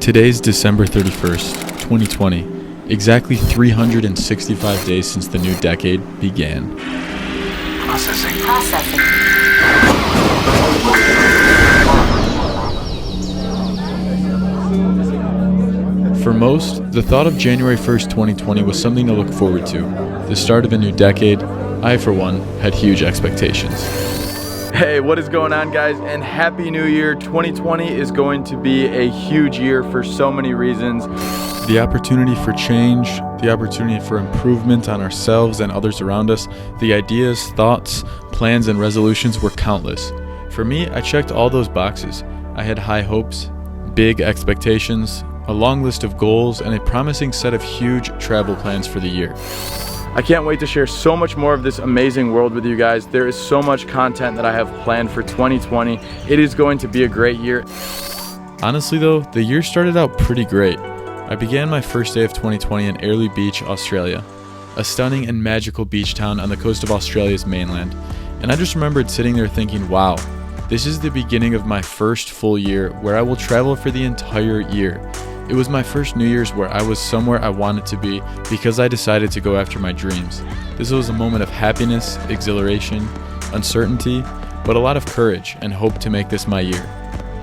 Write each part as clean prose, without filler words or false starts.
Today's December 31st, 2020, exactly 365 days since the new decade began. Processing. For most, the thought of January 1st, 2020 was something to look forward to. The start of a new decade. I, for one, had huge expectations. Hey, what is going on, guys? And Happy New Year. 2020 is going to be a huge year for so many reasons. The opportunity for change, the opportunity for improvement on ourselves and others around us, the ideas, thoughts, plans, and resolutions were countless. For me, I checked all those boxes. I had high hopes, big expectations, a long list of goals, and a promising set of huge travel plans for the year. I can't wait to share so much more of this amazing world with you guys. There is so much content that I have planned for 2020. It is going to be a great year. Honestly though, the year started out pretty great. I began my first day of 2020 in Airlie Beach, Australia, a stunning and magical beach town on the coast of Australia's mainland. And I just remembered sitting there thinking, wow, this is the beginning of my first full year where I will travel for the entire year. It was my first New Year's where I was somewhere I wanted to be because I decided to go after my dreams. This was a moment of happiness, exhilaration, uncertainty, but a lot of courage and hope to make this my year.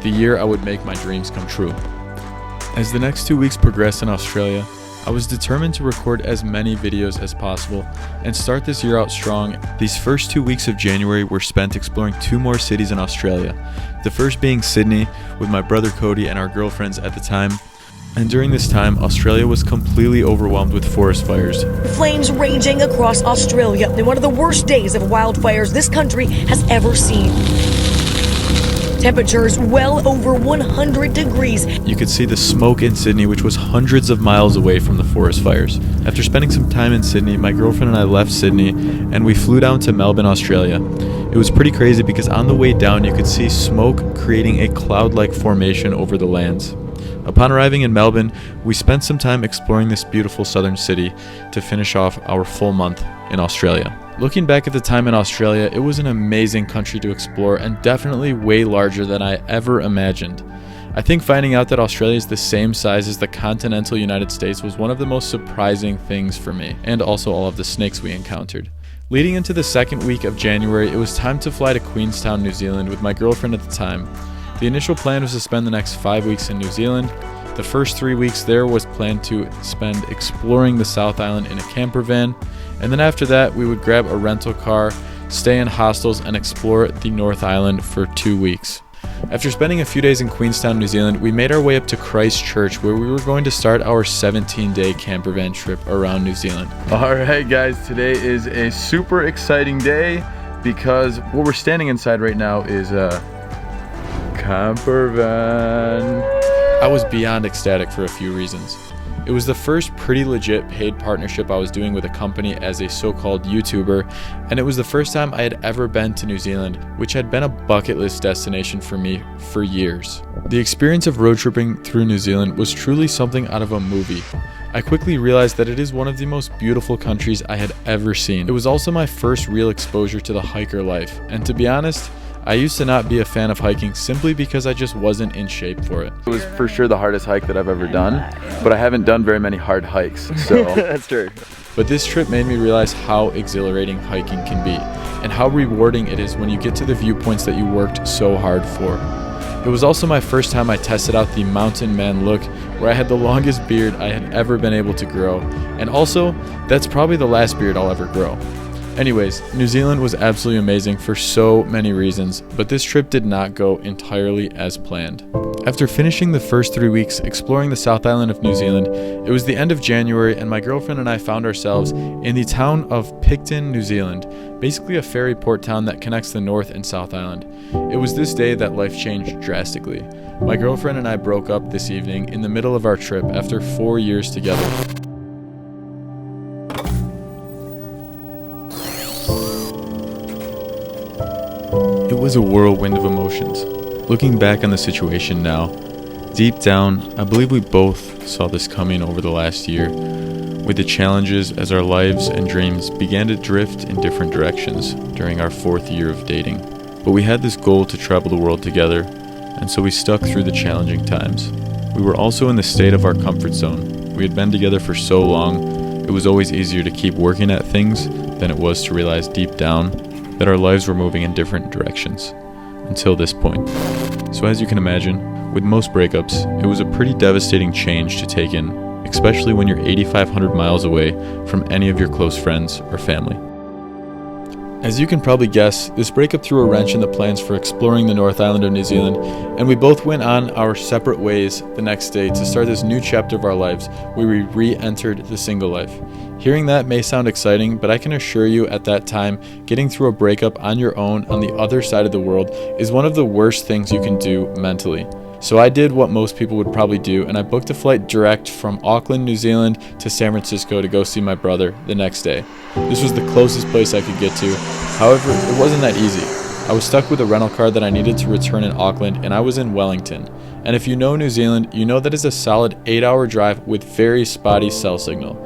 The year I would make my dreams come true. As the next 2 weeks progressed in Australia, I was determined to record as many videos as possible and start this year out strong. These first 2 weeks of January were spent exploring 2 more cities in Australia. The first being Sydney with my brother Cody and our girlfriends at the time. And during this time, Australia was completely overwhelmed with forest fires. Flames raging across Australia in one of the worst days of wildfires this country has ever seen. Temperatures well over 100 degrees. You could see the smoke in Sydney, which was hundreds of miles away from the forest fires. After spending some time in Sydney, my girlfriend and I left Sydney and we flew down to Melbourne, Australia. It was pretty crazy because on the way down you could see smoke creating a cloud-like formation over the lands. Upon arriving in Melbourne, we spent some time exploring this beautiful southern city to finish off our full month in Australia. Looking back at the time in Australia, it was an amazing country to explore and definitely way larger than I ever imagined. I think finding out that Australia is the same size as the continental United States was one of the most surprising things for me, and also all of the snakes we encountered. Leading into the second week of January, it was time to fly to Queenstown, New Zealand with my girlfriend at the time. The initial plan was to spend the next 5 weeks in New Zealand. The first 3 weeks there was planned to spend exploring the South Island in a camper van, and then after that we would grab a rental car, stay in hostels, and explore the North Island for 2 weeks. After spending a few days in Queenstown, New Zealand, we made our way up to Christchurch where we were going to start our 17-day camper van trip around New Zealand. Alright guys, today is a super exciting day because what we're standing inside right now is a camper van. I was beyond ecstatic for a few reasons. It was the first pretty legit paid partnership I was doing with a company as a so-called YouTuber, and it was the first time I had ever been to New Zealand, which had been a bucket list destination for me for years. The experience of road tripping through New Zealand was truly something out of a movie. I quickly realized that it is one of the most beautiful countries I had ever seen. It was also my first real exposure to the hiker life, and to be honest, I used to not be a fan of hiking simply because I just wasn't in shape for it. It was for sure the hardest hike that I've ever done, but I haven't done very many hard hikes, so. That's true. But this trip made me realize how exhilarating hiking can be, and how rewarding it is when you get to the viewpoints that you worked so hard for. It was also my first time I tested out the mountain man look, where I had the longest beard I had ever been able to grow, and also, that's probably the last beard I'll ever grow. Anyways, New Zealand was absolutely amazing for so many reasons, but this trip did not go entirely as planned. After finishing the first 3 weeks exploring the South Island of New Zealand, it was the end of January and my girlfriend and I found ourselves in the town of Picton, New Zealand, basically a ferry port town that connects the North and South Island. It was this day that life changed drastically. My girlfriend and I broke up this evening in the middle of our trip after 4 years together. It was a whirlwind of emotions. Looking back on the situation now, deep down, I believe we both saw this coming over the last year, with the challenges as our lives and dreams began to drift in different directions during our 4th year of dating. But we had this goal to travel the world together, and so we stuck through the challenging times. We were also in the state of our comfort zone. We had been together for so long, it was always easier to keep working at things than it was to realize deep down that our lives were moving in different directions. Until this point. So as you can imagine, with most breakups, it was a pretty devastating change to take in, especially when you're 8,500 miles away from any of your close friends or family. As you can probably guess, this breakup threw a wrench in the plans for exploring the North Island of New Zealand, and we both went on our separate ways the next day to start this new chapter of our lives where we re-entered the single life. Hearing that may sound exciting, but I can assure you at that time, getting through a breakup on your own on the other side of the world is one of the worst things you can do mentally. So I did what most people would probably do, and I booked a flight direct from Auckland, New Zealand to San Francisco to go see my brother the next day. This was the closest place I could get to. However, it wasn't that easy. I was stuck with a rental car that I needed to return in Auckland, and I was in Wellington. And if you know New Zealand, you know that is a solid 8-hour drive with very spotty cell signal.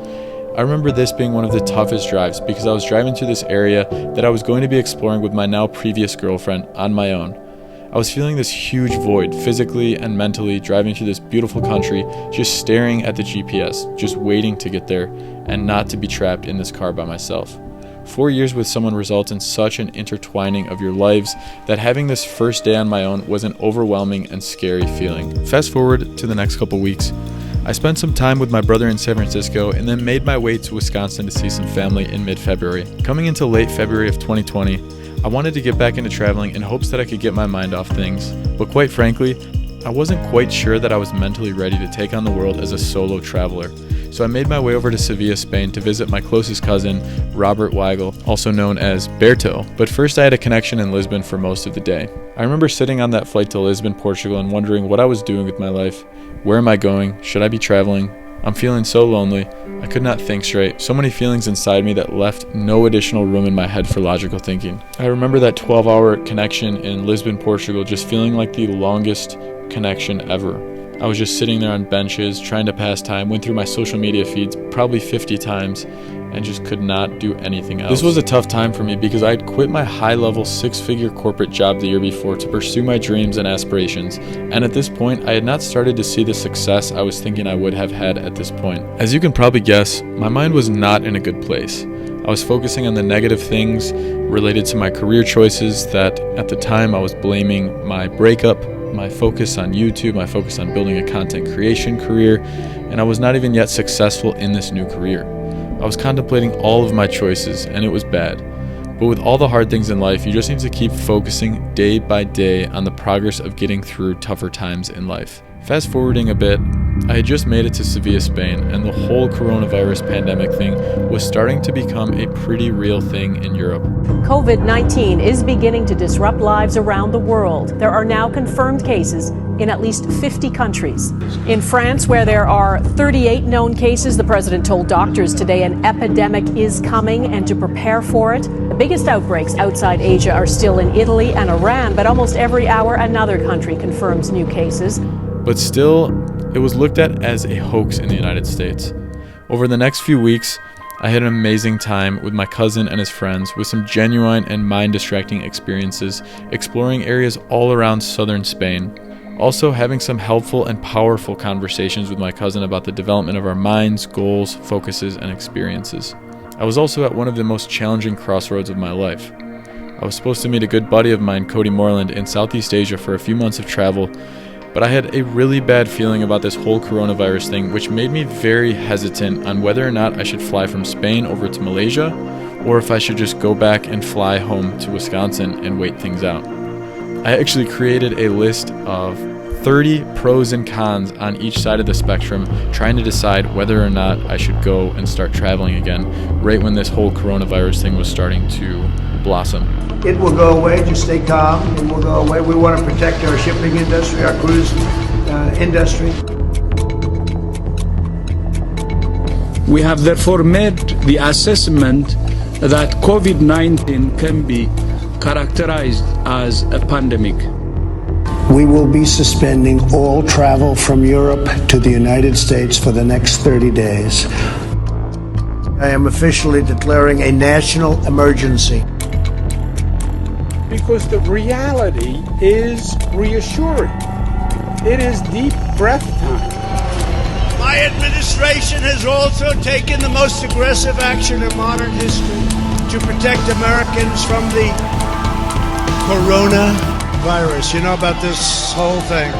I remember this being one of the toughest drives because I was driving through this area that I was going to be exploring with my now previous girlfriend on my own. I was feeling this huge void physically and mentally driving through this beautiful country, just staring at the GPS, just waiting to get there and not to be trapped in this car by myself. 4 years with someone results in such an intertwining of your lives that having this first day on my own was an overwhelming and scary feeling. Fast forward to the next couple weeks. I spent some time with my brother in San Francisco and then made my way to Wisconsin to see some family in mid-February. Coming into late February of 2020, I wanted to get back into traveling in hopes that I could get my mind off things, but quite frankly, I wasn't quite sure that I was mentally ready to take on the world as a solo traveler. So I made my way over to Sevilla, Spain to visit my closest cousin, Robert Weigel, also known as Berto. But first I had a connection in Lisbon for most of the day. I remember sitting on that flight to Lisbon, Portugal and wondering what I was doing with my life. Where am I going? Should I be traveling? I'm feeling so lonely. I could not think straight. So many feelings inside me that left no additional room in my head for logical thinking. I remember that 12-hour connection in Lisbon, Portugal just feeling like the longest connection ever. I was just sitting there on benches, trying to pass time, went through my social media feeds probably 50 times, and just could not do anything else. This was a tough time for me because I had quit my high-level 6-figure corporate job the year before to pursue my dreams and aspirations, and at this point, I had not started to see the success I was thinking I would have had at this point. As you can probably guess, my mind was not in a good place. I was focusing on the negative things related to my career choices that at the time I was blaming my breakup, my focus on YouTube, my focus on building a content creation career, and I was not even yet successful in this new career. I was contemplating all of my choices, and it was bad. But with all the hard things in life, you just need to keep focusing day by day on the progress of getting through tougher times in life. Fast forwarding a bit, I had just made it to Sevilla, Spain, and the whole coronavirus pandemic thing was starting to become a pretty real thing in Europe. COVID-19 is beginning to disrupt lives around the world. There are now confirmed cases in at least 50 countries. In France, where there are 38 known cases, the president told doctors today an epidemic is coming and to prepare for it. The biggest outbreaks outside Asia are still in Italy and Iran, but almost every hour another country confirms new cases. But still, it was looked at as a hoax in the United States. Over the next few weeks, I had an amazing time with my cousin and his friends with some genuine and mind-distracting experiences, exploring areas all around southern Spain. Also having some helpful and powerful conversations with my cousin about the development of our minds, goals, focuses, and experiences. I was also at one of the most challenging crossroads of my life. I was supposed to meet a good buddy of mine, Cody Moreland, in Southeast Asia for a few months of travel, but I had a really bad feeling about this whole coronavirus thing, which made me very hesitant on whether or not I should fly from Spain over to Malaysia, or if I should just go back and fly home to Wisconsin and wait things out. I actually created a list of 30 pros and cons on each side of the spectrum, trying to decide whether or not I should go and start traveling again, right when this whole coronavirus thing was starting to blossom. It will go away, just stay calm, it will go away. We want to protect our shipping industry, our cruise industry. We have therefore made the assessment that COVID-19 can be characterized as a pandemic. We will be suspending all travel from Europe to the United States for the next 30 days. I am officially declaring a national emergency. Because the reality is reassuring. It is deep breath time. My administration has also taken the most aggressive action in modern history to protect Americans from the coronavirus. You know about this whole thing?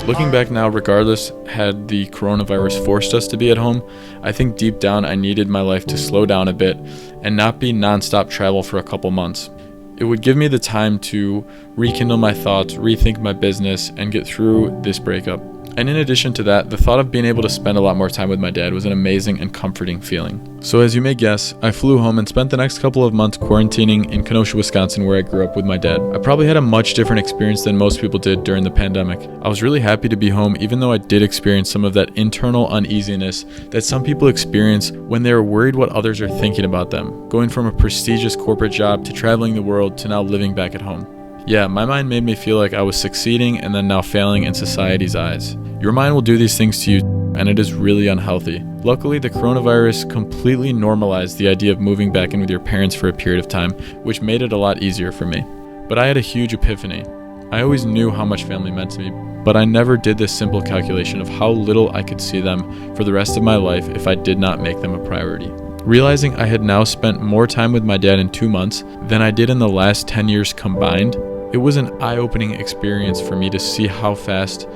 Looking back now, regardless, had the coronavirus forced us to be at home, I think deep down I needed my life to slow down a bit and not be nonstop travel for a couple months. It would give me the time to rekindle my thoughts, rethink my business, and get through this breakup. And in addition to that, the thought of being able to spend a lot more time with my dad was an amazing and comforting feeling. So as you may guess, I flew home and spent the next couple of months quarantining in Kenosha, Wisconsin, where I grew up with my dad. I probably had a much different experience than most people did during the pandemic. I was really happy to be home, even though I did experience some of that internal uneasiness that some people experience when they are worried what others are thinking about them, going from a prestigious corporate job to traveling the world to now living back at home. Yeah, my mind made me feel like I was succeeding and then now failing in society's eyes. Your mind will do these things to you, and it is really unhealthy. Luckily, the coronavirus completely normalized the idea of moving back in with your parents for a period of time, which made it a lot easier for me. But I had a huge epiphany. I always knew how much family meant to me, but I never did this simple calculation of how little I could see them for the rest of my life if I did not make them a priority. Realizing I had now spent more time with my dad in 2 months than I did in the last 10 years combined, it was an eye-opening experience for me to see how fast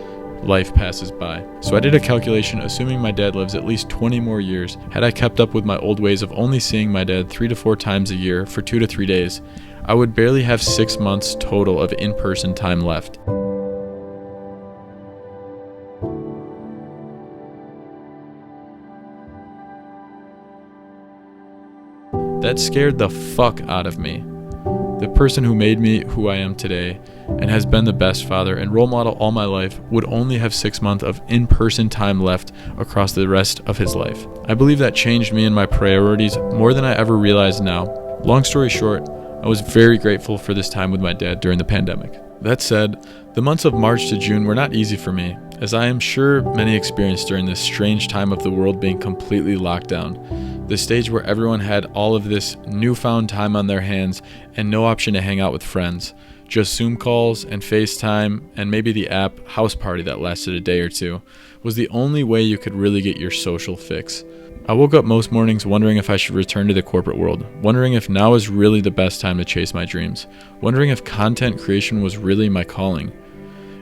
life passes by. So I did a calculation assuming my dad lives at least 20 more years. Had I kept up with my old ways of only seeing my dad 3 to 4 times a year for 2 to 3 days, I would barely have 6 months total of in-person time left. That scared the fuck out of me. The person who made me who I am today and has been the best father and role model all my life would only have 6 months of in-person time left across the rest of his life. I believe that changed me and my priorities more than I ever realized now. Long story short, I was very grateful for this time with my dad during the pandemic. That said, the months of March to June were not easy for me, as I am sure many experienced during this strange time of the world being completely locked down. The stage where everyone had all of this newfound time on their hands and no option to hang out with friends. Just Zoom calls and FaceTime and maybe the app House Party that lasted a day or two was the only way you could really get your social fix. I woke up most mornings wondering if I should return to the corporate world, wondering if now is really the best time to chase my dreams, wondering if content creation was really my calling.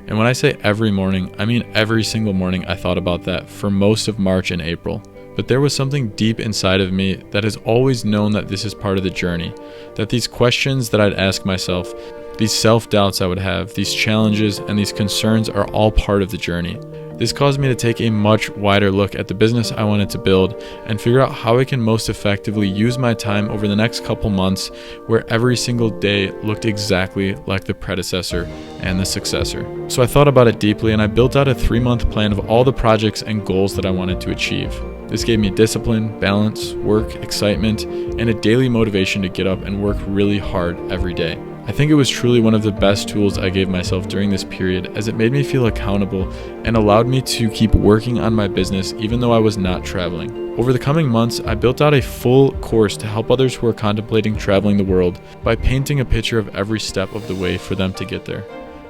And when I say every morning, I mean every single morning I thought about that for most of March and April. But there was something deep inside of me that has always known that this is part of the journey, that these questions that I'd ask myself, these self-doubts I would have, these challenges and these concerns are all part of the journey. This caused me to take a much wider look at the business I wanted to build and figure out how I can most effectively use my time over the next couple months where every single day looked exactly like the predecessor and the successor. So I thought about it deeply and I built out a 3-month plan of all the projects and goals that I wanted to achieve. This gave me discipline, balance, work, excitement, and a daily motivation to get up and work really hard every day. I think it was truly one of the best tools I gave myself during this period, as it made me feel accountable and allowed me to keep working on my business even though I was not traveling. Over the coming months, I built out a full course to help others who are contemplating traveling the world by painting a picture of every step of the way for them to get there.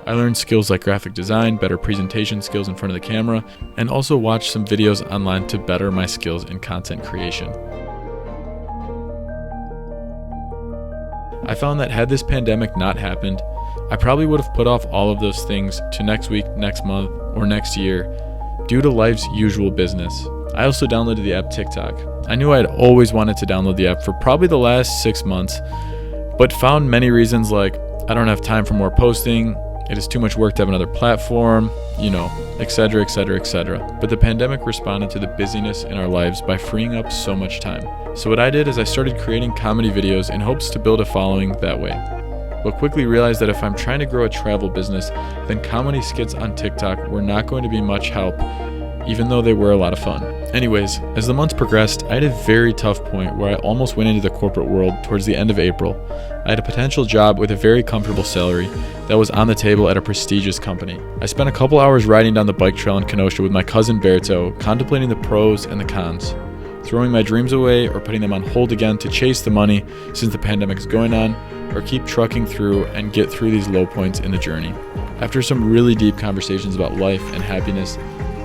I learned skills like graphic design, better presentation skills in front of the camera, and also watched some videos online to better my skills in content creation. I found that had this pandemic not happened, I probably would have put off all of those things to next week, next month, or next year due to life's usual business. I also downloaded the app TikTok. I knew I had always wanted to download the app for probably the last 6 months, but found many reasons like I don't have time for more posting, it is too much work to have another platform, etc., etc., etc. But the pandemic responded to the busyness in our lives by freeing up so much time. So what I did is I started creating comedy videos in hopes to build a following that way. But quickly realized that if I'm trying to grow a travel business, then comedy skits on TikTok were not going to be much help, even though they were a lot of fun. Anyways, as the months progressed, I had a very tough point where I almost went into the corporate world towards the end of April. I had a potential job with a very comfortable salary that was on the table at a prestigious company. I spent a couple hours riding down the bike trail in Kenosha with my cousin Berto, contemplating the pros and the cons, throwing my dreams away or putting them on hold again to chase the money since the pandemic is going on, or keep trucking through and get through these low points in the journey. After some really deep conversations about life and happiness,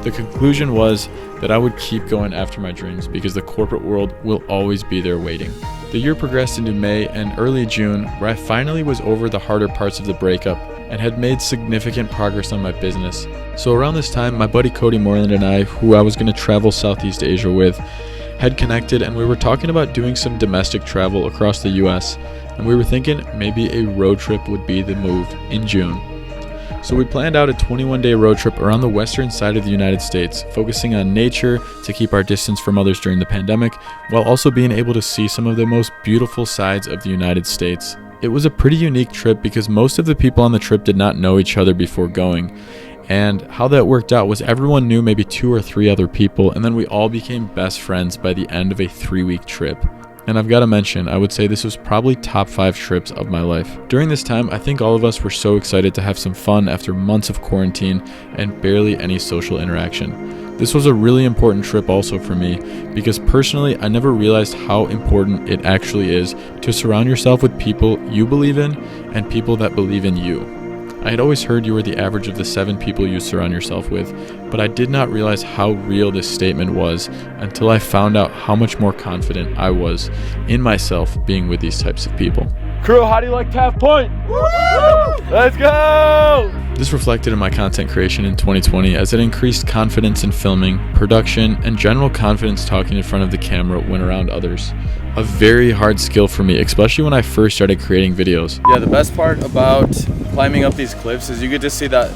the conclusion was that I would keep going after my dreams because the corporate world will always be there waiting. The year progressed into May and early June, where I finally was over the harder parts of the breakup and had made significant progress on my business. So around this time, my buddy Cody Moreland and I, who I was going to travel Southeast Asia with, had connected, and we were talking about doing some domestic travel across the US, and we were thinking maybe a road trip would be the move in June. So we planned out a 21-day road trip around the western side of the United States, focusing on nature to keep our distance from others during the pandemic, while also being able to see some of the most beautiful sides of the United States. It was a pretty unique trip because most of the people on the trip did not know each other before going. And how that worked out was everyone knew maybe 2 or 3 other people, and then we all became best friends by the end of a 3-week trip. And I've got to mention, I would say this was probably top 5 trips of my life. During this time, I think all of us were so excited to have some fun after months of quarantine and barely any social interaction. This was a really important trip also for me because personally, I never realized how important it actually is to surround yourself with people you believe in and people that believe in you. I had always heard you were the average of the 7 people you surround yourself with, but I did not realize how real this statement was until I found out how much more confident I was in myself being with these types of people. Crew, how do you like Taft Point? Woo! Let's go! This reflected in my content creation in 2020 as it increased confidence in filming, production, and general confidence talking in front of the camera when around others. A very hard skill for me, especially when I first started creating videos. Yeah, the best part about climbing up these cliffs is you get to see that.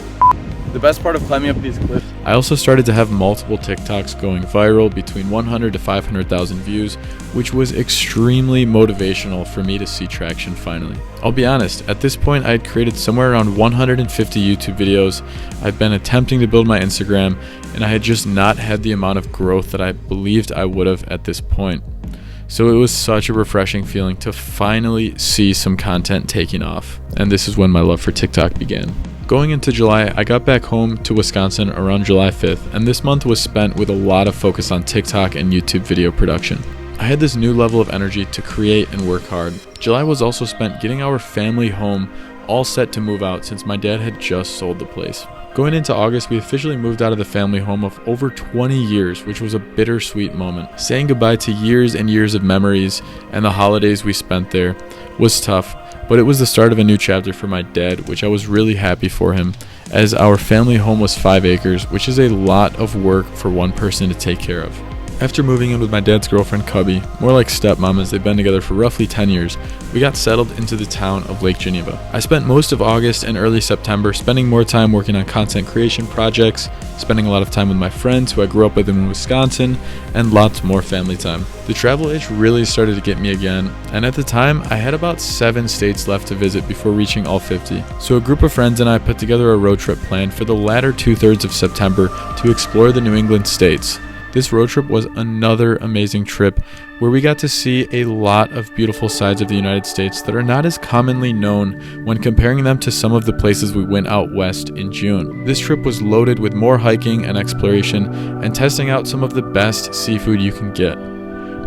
The best part of climbing up these cliffs. I also started to have multiple TikToks going viral between 100 to 500,000 views, which was extremely motivational for me to see traction finally. I'll be honest, at this point I had created somewhere around 150 YouTube videos. I've been attempting to build my Instagram, and I had just not had the amount of growth that I believed I would have at this point. So it was such a refreshing feeling to finally see some content taking off. And this is when my love for TikTok began. Going into July, I got back home to Wisconsin around July 5th, and this month was spent with a lot of focus on TikTok and YouTube video production. I had this new level of energy to create and work hard. July was also spent getting our family home all set to move out since my dad had just sold the place. Going into August, we officially moved out of the family home of over 20 years, which was a bittersweet moment. Saying goodbye to years and years of memories and the holidays we spent there was tough, but it was the start of a new chapter for my dad, which I was really happy for him, as our family home was 5 acres, which is a lot of work for one person to take care of. After moving in with my dad's girlfriend Cubby, more like stepmom as they've been together for roughly 10 years, we got settled into the town of Lake Geneva. I spent most of August and early September spending more time working on content creation projects, spending a lot of time with my friends who I grew up with in Wisconsin, and lots more family time. The travel itch really started to get me again, and at the time, I had about 7 states left to visit before reaching all 50. So a group of friends and I put together a road trip plan for the latter 2/3 of September to explore the New England states. This road trip was another amazing trip where we got to see a lot of beautiful sides of the United States that are not as commonly known when comparing them to some of the places we went out west in June. This trip was loaded with more hiking and exploration and testing out some of the best seafood you can get.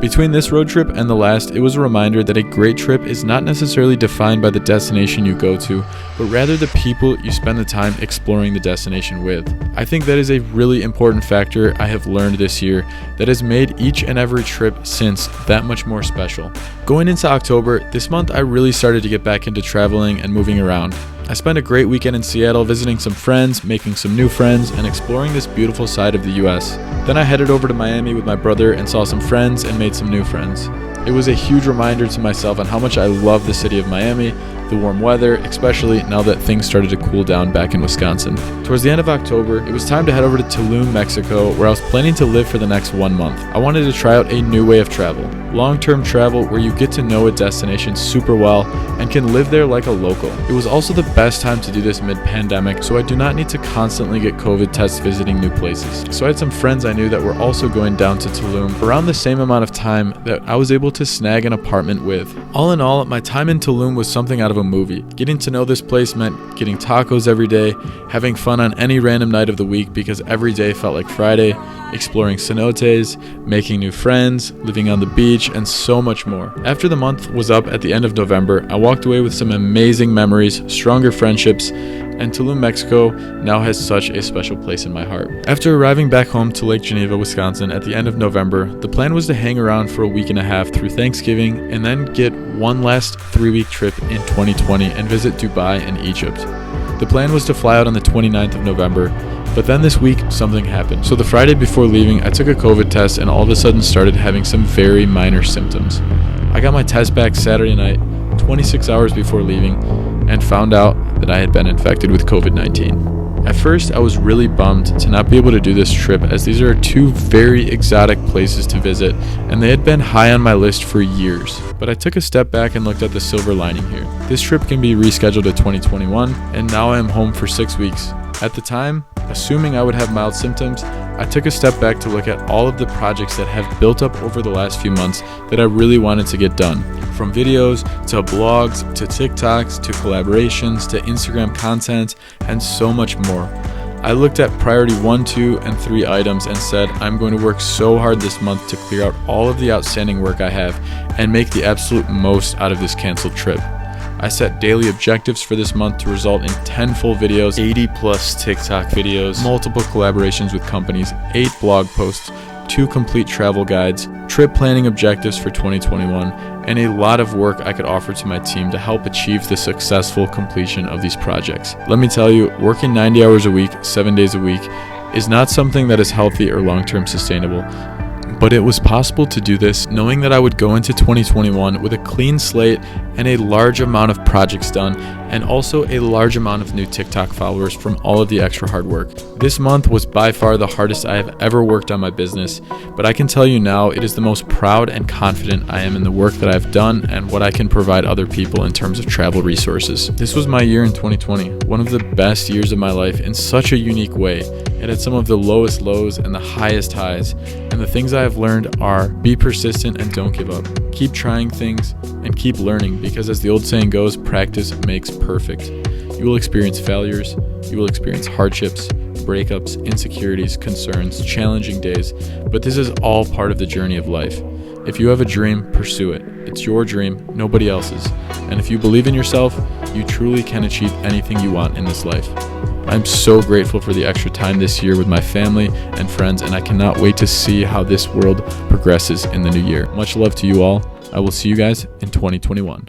Between this road trip and the last, it was a reminder that a great trip is not necessarily defined by the destination you go to, but rather the people you spend the time exploring the destination with. I think that is a really important factor I have learned this year that has made each and every trip since that much more special. Going into October, this month I really started to get back into traveling and moving around. I spent a great weekend in Seattle visiting some friends, making some new friends, and exploring this beautiful side of the US. Then I headed over to Miami with my brother and saw some friends and made some new friends. It was a huge reminder to myself on how much I love the city of Miami, the warm weather, especially now that things started to cool down back in Wisconsin. Towards the end of October, it was time to head over to Tulum, Mexico, where I was planning to live for the next 1 month. I wanted to try out a new way of travel. Long-term travel where you get to know a destination super well and can live there like a local. It was also the best time to do this mid-pandemic, so I do not need to constantly get COVID tests visiting new places. So I had some friends I knew that were also going down to Tulum around the same amount of time that I was able to snag an apartment with. All in all, my time in Tulum was something out of a movie. Getting to know this place meant getting tacos every day, having fun on any random night of the week because every day felt like Friday, exploring cenotes, making new friends, living on the beach, and so much more. After the month was up at the end of November, I walked away with some amazing memories, stronger friendships, and Tulum, Mexico now has such a special place in my heart. After arriving back home to Lake Geneva, Wisconsin at the end of November, the plan was to hang around for a week and a half through Thanksgiving and then get one last 3-week trip in 2020 and visit Dubai and Egypt. The plan was to fly out on the 29th of November, but then this week something happened. So the Friday before leaving, I took a COVID test and all of a sudden started having some very minor symptoms. I got my test back Saturday night, 26 hours before leaving, and found out that I had been infected with COVID-19. At first, I was really bummed to not be able to do this trip, as these are 2 very exotic places to visit, and they had been high on my list for years. But I took a step back and looked at the silver lining here. This trip can be rescheduled to 2021, and now I am home for 6 weeks. At the time, assuming I would have mild symptoms, I took a step back to look at all of the projects that have built up over the last few months that I really wanted to get done. From videos, to blogs, to TikToks, to collaborations, to Instagram content, and so much more. I looked at priority 1, 2, and 3 items and said, I'm going to work so hard this month to clear out all of the outstanding work I have and make the absolute most out of this canceled trip. I set daily objectives for this month to result in 10 full videos, 80 plus TikTok videos, multiple collaborations with companies, 8 blog posts, 2 complete travel guides, trip planning objectives for 2021, and a lot of work I could offer to my team to help achieve the successful completion of these projects. Let me tell you, working 90 hours a week, 7 days a week, is not something that is healthy or long-term sustainable. But it was possible to do this knowing that I would go into 2021 with a clean slate and a large amount of projects done, and also a large amount of new TikTok followers from all of the extra hard work. This month was by far the hardest I have ever worked on my business, but I can tell you now it is the most proud and confident I am in the work that I've done and what I can provide other people in terms of travel resources. This was my year in 2020, one of the best years of my life in such a unique way. It had some of the lowest lows and the highest highs, and the things I have learned are be persistent and don't give up. Keep trying things and keep learning, because as the old saying goes, practice makes perfect. You will experience failures, you will experience hardships, breakups, insecurities, concerns, challenging days, but this is all part of the journey of life. If you have a dream, pursue it. It's your dream, nobody else's. And if you believe in yourself, you truly can achieve anything you want in this life. I'm so grateful for the extra time this year with my family and friends, and I cannot wait to see how this world progresses in the new year. Much love to you all. I will see you guys in 2021.